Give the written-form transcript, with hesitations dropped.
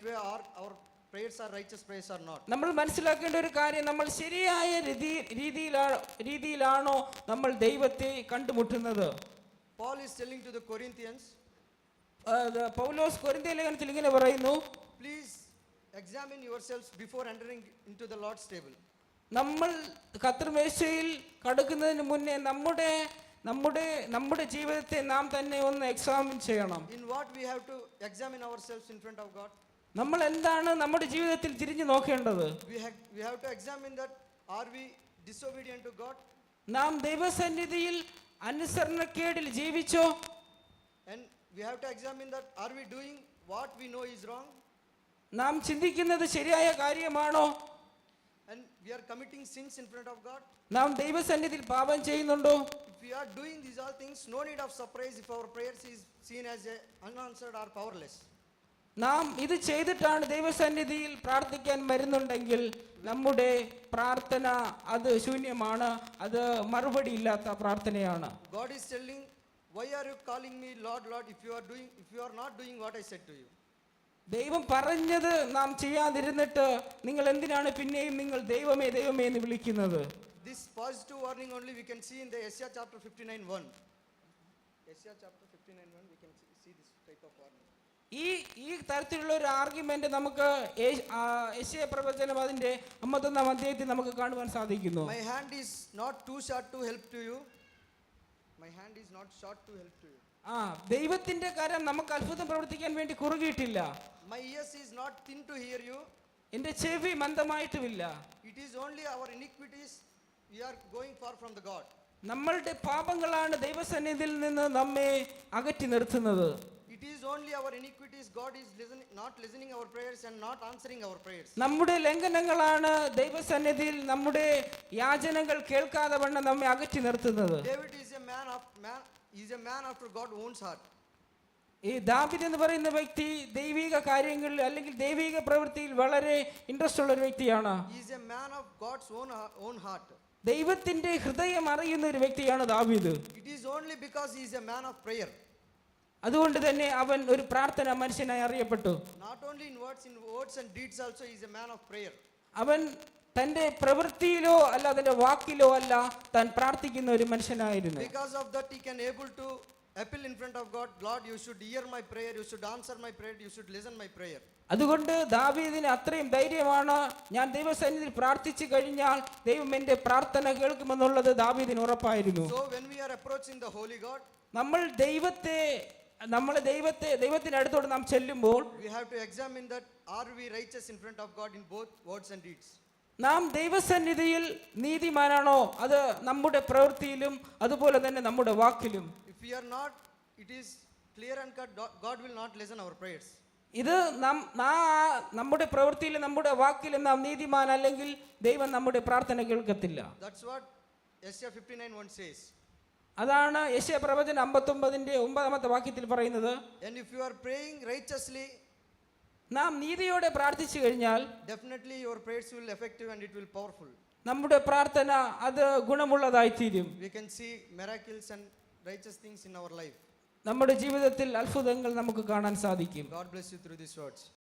way our prayers are righteous prayers or not. നമ്മൾ മനസ്സിലാക്കേണ്ട ഒരു കാര്യം, നമ്മൾ ശരിയായ രീതിയിലാണോ നമ്മൾ ദൈവത്തെ കണ്ടുമുട്ടുന്നത്? Paul is telling to the Corinthians, പൗലോസ് കൊരിന്ത്യർ ലേഖനത്തിൽ ഇങ്ങനെ പറയുന്നു, please examine yourselves before entering into the Lord's table. നമ്മൾ കർത്തൃമേശയിൽ കടക്കുന്നതിന് മുന്നേ നമ്മുടെ ജീവിതത്തെ നാം തന്നെ ഒന്ന് എക്സാമിൻ ചെയ്യണം. In what we have to examine ourselves in front of God? നമ്മൾ എന്താണ് നമ്മുടെ ജീവിതത്തിൽ തിരിഞ്ഞു നോക്കേണ്ടത്? We have to examine that, are we disobedient to God? നാം ദൈവസന്നിധിയിൽ അനുസരണക്കേടിൽ ജീവിച്ചോ? And we have to examine that, are we doing what we know is wrong? നാം ചിന്തിക്കുന്നത് ശരിയായ കാര്യമാണോ? And we are committing sins in front of God? നാം ദൈവസന്നിധിയിൽ പാപം ചെയ്യുന്നുണ്ടോ? If we are doing these all things, no need of surprise if our prayers is seen as unanswered or powerless. നാം ഇത് ചെയ്തിട്ടാണ് ദൈവസന്നിധിയിൽ പ്രാർത്ഥിക്കാൻ വരുന്നുണ്ടെങ്കിൽ നമ്മുടെ പ്രാർത്ഥന അത് ശൂന്യമാണ്, അത് മറുപടി ഇല്ലാത്ത പ്രാർത്ഥനയാണ്. God is telling, why are you calling me Lord, Lord, if you are not doing what I said to you? ദൈവം പറഞ്ഞത് നാം ചെയ്യാതിരുന്നിട്ട് നിങ്ങൾ എന്തിനാണ് പിന്നെയും നിങ്ങൾ ദൈവമേ ദൈവമേ എന്ന് വിളിക്കുന്നത്? This positive warning only we can see in the Isaiah chapter 59:1. Isaiah chapter 59:1 we can see this type of warning. ഈ തരത്തിലുള്ള ഒരു ആർഗ്യുമെന്റ് നമുക്ക് യെശയ്യാ പ്രവചനം അതിന്റെ 51-ാം അധ്യായത്തിൽ നമുക്ക് കാണുവാൻ സാധിക്കുന്നു. My hand is not too short to help to you. My hand is not short to help to you. ദൈവത്തിന്റെ കരം നമുക്ക് അത്ഭുതം പ്രവർത്തിക്കാൻ വേണ്ടി കുറുകിയിട്ടില്ല. My ears is not thin to hear you. എന്റെ ചെവി മന്ദമായിട്ടുമില്ല. It is only our iniquities we are going far from the God. നമ്മളുടെ പാപങ്ങളാണ് ദൈവസന്നിധിയിൽ നിന്ന് നമ്മെ അകറ്റി നിർത്തുന്നത്. It is only our iniquities God is not listening our prayers and not answering our prayers. നമ്മുടെ ലംഘനങ്ങളാണ് ദൈവസന്നിധിയിൽ നമ്മുടെ യാചനകൾ കേൾക്കാതെ വണ്ണം നമ്മെ അകറ്റി നിർത്തുന്നത്. David is a man after God's own heart. ഈ ദാവീദ് എന്ന് പറയുന്ന വ്യക്തി ദൈവിക കാര്യങ്ങളിൽ അല്ലെങ്കിൽ ദൈവിക പ്രവൃത്തിയിൽ വളരെ ഇൻട്രസ്റ്റ് ഉള്ള ഒരു വ്യക്തിയാണ്. He is a man of God's own heart. ദൈവത്തിന്റെ ഹൃദയം അറിയുന്ന ഒരു വ്യക്തിയാണ് ദാവീദ്. It is only because he is a man of prayer. അതുകൊണ്ട് തന്നെ അവൻ ഒരു പ്രാർത്ഥന മനുഷ്യനായി അറിയപ്പെട്ടു. Not only in words and deeds also he is a man of prayer. അവൻ തന്റെ പ്രവൃത്തിയിലോ അല്ല അതിന്റെ വാക്കിലോ അല്ല താൻ പ്രാർത്ഥിക്കുന്ന ഒരു മനുഷ്യനായിരുന്നു. Because of that he can able to appeal in front of God, Lord, you should hear my prayer, you should answer my prayer, you should listen my prayer. അതുകൊണ്ട് ദാവീദിന് അത്രയും ധൈര്യമാണ്, ഞാൻ ദൈവസന്നിധിയിൽ പ്രാർത്ഥിച്ചു കഴിഞ്ഞാൽ ദൈവം എന്റെ പ്രാർത്ഥന കേൾക്കുമെന്നുള്ളത് ദാവീദിന് ഉറപ്പായിരുന്നു. So when we are approaching the holy God, നമ്മൾ ദൈവത്തിന് അടുത്തോട് നാം ചെല്ലുമ്പോൾ we have to examine that, are we righteous in front of God in both words and deeds? നാം ദൈവസന്നിധിയിൽ നീതിമാനാണോ അത് നമ്മുടെ പ്രവൃത്തിയിലും അതുപോലെ തന്നെ നമ്മുടെ വാക്കിലും? If we are not, it is clear and cut, God will not listen our prayers. ഇത് നമ്മുടെ പ്രവൃത്തിയിലും നമ്മുടെ വാക്കിലും നാം നീതിമാൻ അല്ലെങ്കിൽ ദൈവം നമ്മുടെ പ്രാർത്ഥന കേൾക്കത്തില്ല. That's what Isaiah 59:1 says. അതാണ് യെശയ്യാ പ്രവചനം 59-ന്റെ 9-ാമത്തെ വാക്യത്തിൽ പറയുന്നത്. And if you are praying righteously, നാം നീതിയോടെ പ്രാർത്ഥിച്ചു കഴിഞ്ഞാൽ definitely your prayers will effective and it will powerful. നമ്മുടെ പ്രാർത്ഥന അത് ഗുണമുള്ളതായി തീരും. We can see miracles and righteous things in our life. നമ്മുടെ ജീവിതത്തിൽ അത്ഭുതങ്ങൾ നമുക്ക് കാണാൻ സാധിക്കും. God bless you through these words.